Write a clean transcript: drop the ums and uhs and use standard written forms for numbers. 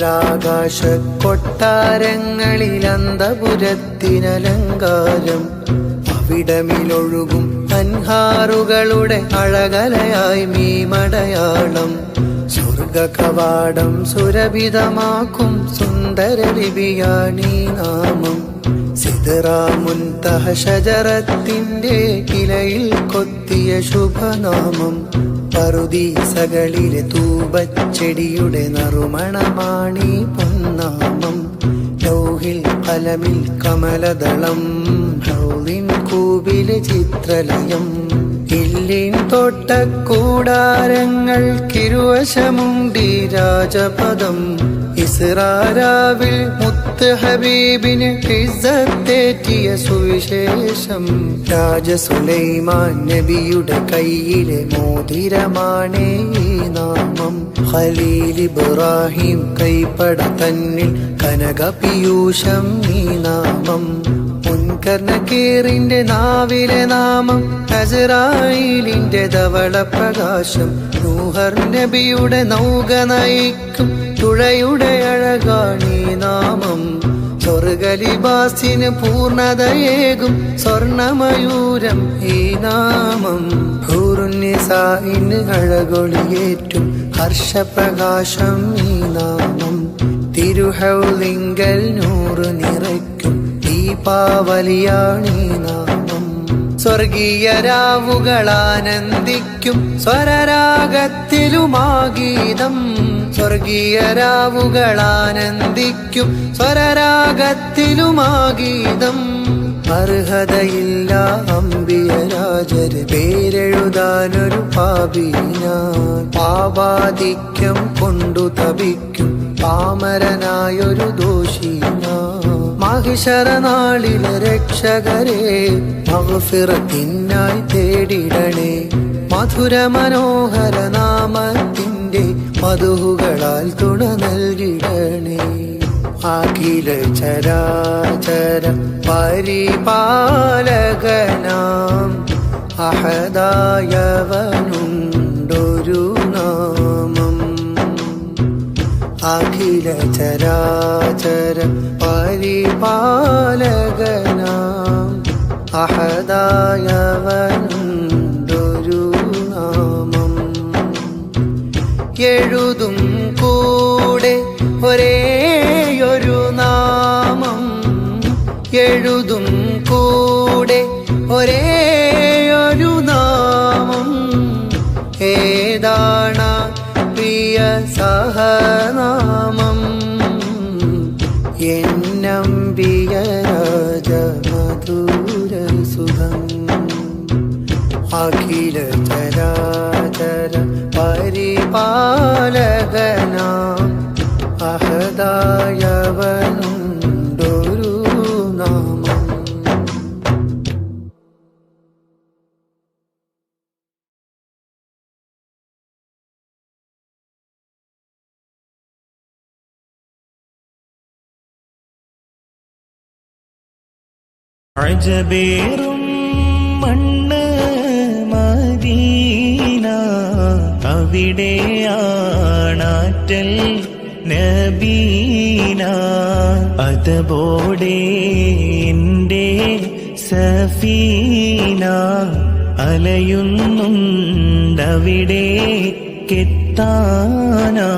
നീലാകാശ കൊട്ടാരങ്ങളിൽ അന്തപുരത്തിനലങ്കാരം. അവിടമിലൊഴുകും അൻഹാറുകളുടെ അഴകലയായി മീമടയാളം. സ്വർഗ കവാടം സുരഭിതമാക്കും സുന്ദര ലിപിയാണീ നാമം. സിദ്റാ മുൻതഹ ഷജറത്തിന്റെ ഇലയിൽ കൊത്തിയ ശുഭനാമം. പറുദീസകളിലെ തൂബച്ചെടിയുടെ നറുമണമാണീ പൊന്നാമം. ലൗഹിൽ കലമിൽ കമലദളം, ഹൗലിൻ കൂബിലെ ചിത്രലയം. ഇല്ലിൻ തോട്ടക്കൂടാരങ്ങൾക്കിരുവശമുണ്ടീ രാജപദം. ഇസ്റാരാവിൽ മുത്ത് ഹബീബിന് ഇസ്സത്തേറ്റിയ സുവിശേഷം. രാജ സുലൈമാൻ നബിയുടെ കയ്യിലെ മോതിരമാണേ ഈ നാമം. ഖലീൽ ഇബ്രാഹിം കൈപ്പട തന്നിൽ കനകപീയൂഷം ഈ നാമം. മുൻകർ നകീറിന്റെ നാവിലെ നാമം. അസ്റായീലിന്റെ ധവള പ്രകാശം. നൂഹർ നബിയുടെ നൗക നയിക്കും തുഴയുടെ അഴകാണീ നാമം. സ്വർഗലിബാസിന് പൂർണ്ണതയേകും സ്വർണമയൂരം ഈ നാമം. ഹൂറുന്നിസായിന് അഴകൊളിയേറ്റും ഹർഷപ്രകാശം ഈ നാമം. തിരുഹൗലിങ്കൽ നൂറ് നിറയ്ക്കും ദീപാവലിയാണീ നാമം. സ്വർഗീയ രാവുകളാനന്ദിക്കും സ്വരരാഗത്തിലുമാഗീതം. സ്വർഗീയ രാവുകളാനന്ദിക്കും സ്വരരാഗത്തിലുമാഗീതം. അർഹതയില്ല അമ്പിയ രാജര് പേരെഴുതാനൊരു പാപി ഞാൻ. പാപാധിക്യം കൊണ്ടു തപിക്കും പാമരനായൊരു ദോഷി ഞാൻ. മഹിഷറനാളിലെ രക്ഷകരെ മഗ്ഫിറത്തിനായി തേടിടണേ. മധുര മനോഹര നാമത്തിന്റെ മധുഹുകളാൽ തുണ നൽകിടണേ. അഖില ചരാചര പരിപാലകനാം അഹദായവനുണ്ടൊരു നാമം. അഖില ചരാചര പരിപാലകനാം അഹദായവനുണ്ടൊരു നാമം. എഴുതും കൂടെ ഒരേയൊരു നാമം. എഴുതും കൂടെ ഒരേയൊരു നാമം. ഏതാണ പ്രിയ സഹനാമം. എന്നമ്പിയ രാജമധുരസുധം. അഖില ചരാചര പരിപാലകനാം അഹദായവനുണ്ടൊരു നാമം. അജബേറും മണ്ണ് മദീന, അവിടെയാണാറ്റൽ നബീന. അതബോടെ എൻ്റെ സഫീന അലയുന്നുണ്ടവിടെ കെത്താനാ.